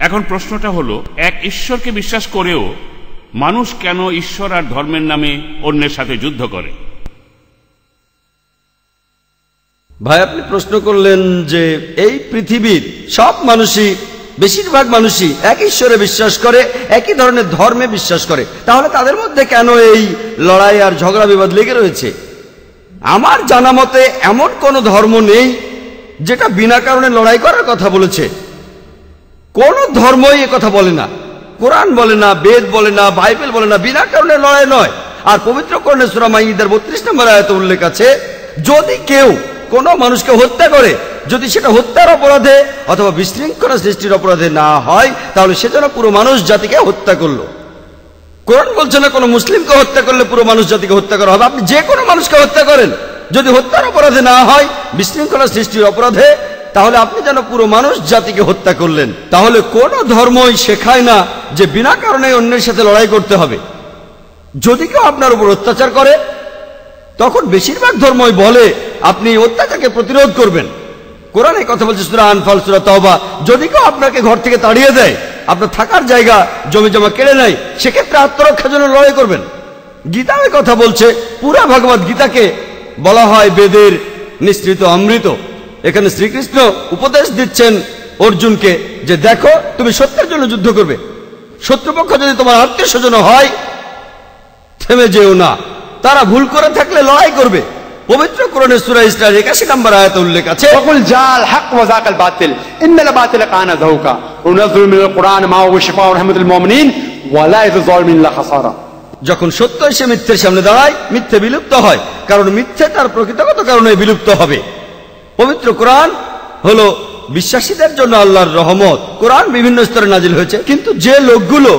এখন প্রশ্নটা হলো, এক ঈশ্বরকে বিশ্বাস করেও মানুষ কেন ঈশ্বর আর ধর্মের নামে অন্যের সাথে যুদ্ধ করে? ভাই, আপনি প্রশ্ন করলেন যে এই পৃথিবীর সব মানুষই, বেশিরভাগ মানুষই এক ঈশ্বরে বিশ্বাস করে, একই ধরনের ধর্মে বিশ্বাস করে, তাহলে তাদের মধ্যে কেন এই লড়াই আর ঝগড়া বিবাদ লেগে রয়েছে? আমার জানা মতে এমন কোনো ধর্ম নেই যেটা বিনা কারণে লড়াই করার কথা বলেছে। কোন ধর্মই এ কথা বলে না, কোরআন বলে না, বেদ বলে না, বাইবেল বলে না, বিনা কারণে লড়াই নয়। আর পবিত্র কোরআনে সূরা মাইদার 32 নম্বর আয়াতে উল্লেখ আছে, যদি কেউ কোনো মানুষকে হত্যা করে, যদি সেটা হত্যার অপরাধে অথবা বিশৃঙ্খলা সৃষ্টির অপরাধে না হয়, তাহলে সে যেন পুরো মানুষ জাতিকে হত্যা করলো। কোরআন বলছে না কোনো মুসলিমকে হত্যা করলে পুরো মানুষ জাতিকে হত্যা করা হবে। আপনি যে কোনো মানুষকে হত্যা করেন, যদি হত্যার অপরাধে না হয়, বিশৃঙ্খলা সৃষ্টির অপরাধে, তাহলে আপনি যেন পুরো মানুষ জাতিকে হত্যা করলেন। তাহলে কোনো ধর্মই শেখায় না যে বিনা কারণে অন্যের সাথে লড়াই করতে হবে। যদি কেউ আপনার উপর অত্যাচার করে, তখন বেশিরভাগ ধর্মই বলে আপনি অত্যাচারকে প্রতিরোধ করবেন। কোরআন এই কথা বলছে সূরা আনফাল, সূরা তাওবা। যদি কেউ আপনাকে ঘর থেকে তাড়িয়ে দেয়, আপনার থাকার জায়গা জমি জমা কেড়ে নেয়, সেক্ষেত্রে আত্মরক্ষার জন্য লড়াই করবেন। গীতা এই কথা বলছে, পুরা ভগবত গীতাকে বলা হয় বেদের নিঃসৃত অমৃত। এখানে শ্রীকৃষ্ণ উপদেশ দিচ্ছেন অর্জুনকে যে দেখো, তুমি সত্যের জন্য যুদ্ধ করবে, শত্রুপক্ষ যদি তোমার আত্মীয় স্বজন হয়, থেমে যেও না, তারা ভুল করে থাকলে লড়াই করবে। পবিত্র কোরআনের সূরা ইসরার 81 নম্বর আয়াতে উল্লেখ আছে, ওয়াকুল জাল হক ওয়া যাকাল বাতিল ইন্নাল বাতিল কানা যাউকা ওয়া নাযরু মিনাল কুরআন মা হুয়া শিফা ওয়া রাহমাতুল লিল মুমিনিন ওয়া লা ইয়াযলিমুন ইল্লা খাসারা। যখন সত্য এসে মিথ্যের সামনে দাঁড়ায়, মিথ্যে বিলুপ্ত হয়, কারণ মিথ্যে তার প্রকৃতিগত কারণে বিলুপ্ত হবে। পবিত্র কোরআন হলো বিশ্বাসীদের জন্য আল্লাহর রহমত। কোরআন বিভিন্ন স্তরে নাজিল হয়েছে, কিন্তু যে লোকগুলো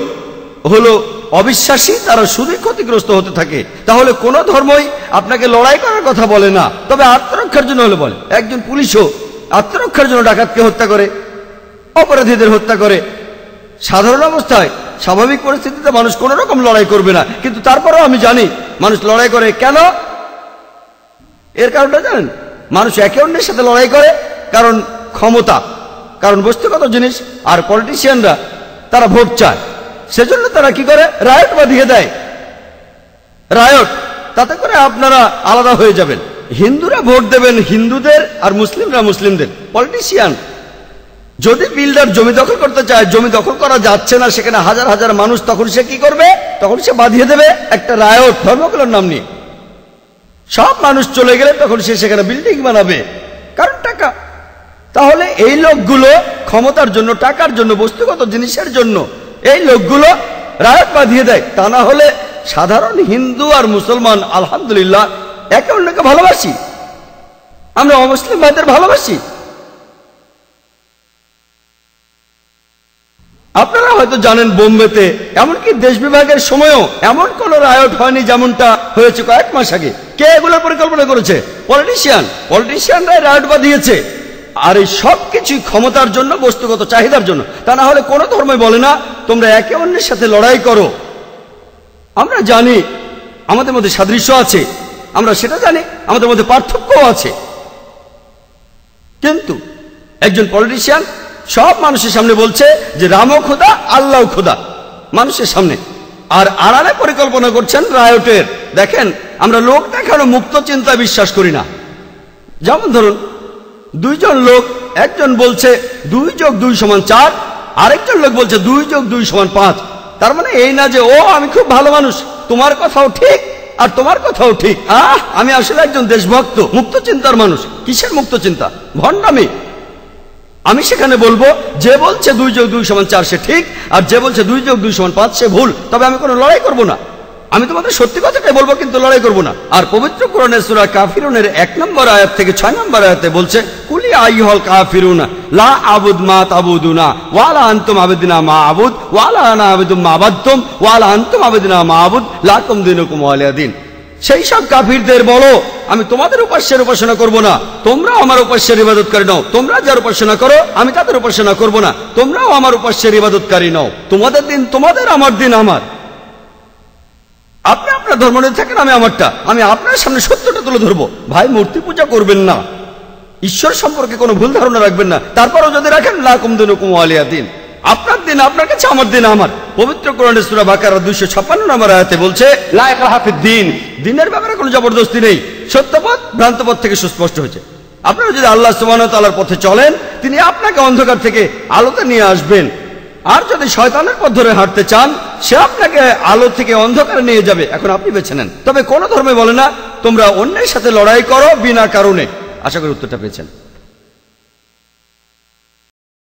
হলো অবিশ্বাসী, তারা শুধুই ক্ষতিগ্রস্ত হতে থাকে। তাহলে কোন ধর্মই আপনাকে লড়াই করার কথা বলে না, তবে আত্মরক্ষার জন্য হলে বলে। একজন পুলিশও আত্মরক্ষার জন্য ডাকাতকে হত্যা করে, অপরাধীদের হত্যা করে। সাধারণ অবস্থায় স্বাভাবিক পরিস্থিতিতে মানুষ কোন রকম লড়াই করবে না, কিন্তু তারপরেও আমি জানি মানুষ লড়াই করে। কেন? এর কারণটা জানেন? মানুষ একে অন্যের সাথে লড়াই করে কারণ ক্ষমতা, কারণ বস্তুগত জিনিস। আর পলিটিশিয়ানরা তারা ভোট চায়, সেজন্য তারা কি করে? রায়ট বাঁধিয়ে দেয়। রায়ট, তাতে করে আপনারা আলাদা হয়ে যাবেন। হিন্দুরা ভোট দেবেন হিন্দুদের, আর মুসলিমরা মুসলিমদের। পলিটিশিয়ান যদি বিল্ডার জমি দখল করতে চায়, জমি দখল করা যাচ্ছে না, সেখানে হাজার হাজার মানুষ, তখন সে কি করবে? তখন সে বাঁধিয়ে দেবে একটা রায়ট, ধর্মগুলোর নাম নিয়ে। সব মানুষ চলে গেলে তখন সে সেখানে বিল্ডিং বানাবে, কারণ টাকা। তাহলে এই লোকগুলো ক্ষমতার জন্য, টাকার জন্য, বস্তুগত জিনিসের জন্য এই লোকগুলো রায়ট বাঁধিয়ে দেয়। তা না হলে সাধারণ হিন্দু আর মুসলমান আলহামদুলিল্লাহ একে অন্যকে ভালোবাসি, আমরা অমুসলিম ভাইদের ভালোবাসি। আপনারা হয়তো জানেন বোম্বেতে এমনকি দেশ বিভাগের সময়ও এমন কোন রায়ট হয়নি যেমনটা হয়েছে কয়েক মাস আগে। কে এগুলোর পরিকল্পনা করেছে? পলিটিশিয়ানরাই রায়ট বাঁধিয়েছে। আর এই সব কিছুই ক্ষমতার জন্য, বস্তুগত চাহিদার জন্য। তা না হলে কোনো ধর্মই বলে না তোমরা একে অন্যের সাথে লড়াই করো। আমরা জানি আমাদের মধ্যে সাদৃশ্য আছে, আমরা সেটা জানি, আমাদের মধ্যে পার্থক্যও আছে। কিন্তু একজন পলিটিশিয়ান সব মানুষের সামনে বলছে যে রামও খোদা, আল্লাহ খোদা, মানুষের সামনে। আর আড়ালে পরিকল্পনা করছেন রায়টের। দেখেন, আমরা লোক দেখানো মুক্ত চিন্তায় বিশ্বাস করি না। যেমন ধরুন, দুইজন লোক, একজন বলছে 2 + 2 = 4, আরেকজন লোক বলছে 2 + 2 = 5। তার মানে এই না যে ও আমি খুব ভালো মানুষ, তোমার কথাও ঠিক আর তোমার কথাও ঠিক। আমি আসলে একজন দেশভক্ত, মুক্ত চিন্তার মানুষ। কিসের মুক্ত চিন্তা? ভণ্ডামি। আমি সেখানে বলবো যে বলছে 2 + 2 = 4 সে ঠিক, আর যে বলছে 2 + 2 = 5 সে ভুল। তবে আমি কোনো লড়াই করব না, আমি তোমাদের সত্যি কথাটাই বলবো, কিন্তু লড়াই করব না। আর পবিত্র কোরআনের সূরা কাফিরুনের 1 নম্বর আয়াত থেকে 6 নম্বর আয়াতে বলছে, কুলি আইয়ুহাল কাফিরুনা লা আবুদ মা তাবুদুনা ওয়া লা আনতুম আবিদুনা মা আবুদ ওয়া লা আনা আবিদুম মা আবাদতুম ওয়া লা আনতুম আবিদুনা মা আবুদ লাকুম দীনুকুম ওয়ালিয়া দীন। সেই সব কাফিরদের বলো, আমি তোমাদের উপাস্যের উপাসনা করব না, তোমরাও আমার উপাস্যের ইবাদতকারী নও। তোমরা যার উপাসনা করো আমি তাদের উপাসনা করব না, তোমরাও আমার উপাস্যের ইবাদতকারী নও। তোমাদের দিন তোমাদের, আমার দিন আমার। আপনি আপনার ধর্ম নিয়ে থাকেন, আমি আমারটা। আমি আপনার সামনে সত্যটা তুলে ধরবো। ভাই, মূর্তি পূজা করবেন না, ঈশ্বর সম্পর্কে কোনো ভুল ধারণা রাখবেন না। তারপরও যদি রাখেন, লাকুম দীনুকুম ওয়ালিয়া দীন। আপনার দিন আপনার কাছে, আমার দিন আমার। পবিত্র কোরআনের সূরা বাকারা 256 নম্বর আয়াতে বলছে, লা ইকরাহা ফিদ-দীন, দিনের ব্যাপারে কোনো জবরদস্তি নেই, সত্যপথ ভ্রান্তপথ থেকে সুস্পষ্ট হয়েছে। আপনারা যদি আল্লাহ সুবহানাহু ওয়া তাআলার পথে চলেন, তিনি আপনাকে অন্ধকার থেকে আলোতে নিয়ে আসবেন। আর যদি শয়তানের পথ ধরে হাঁটতে চান, সে আপনাকে আলো থেকে অন্ধকারে নিয়ে যাবে। এখন আপনি বেছে নেন। তবে কোন ধর্মে বলে না তোমরা অন্যের সাথে লড়াই করো বিনা কারণে। আশা করি উত্তরটা পেয়েছেন।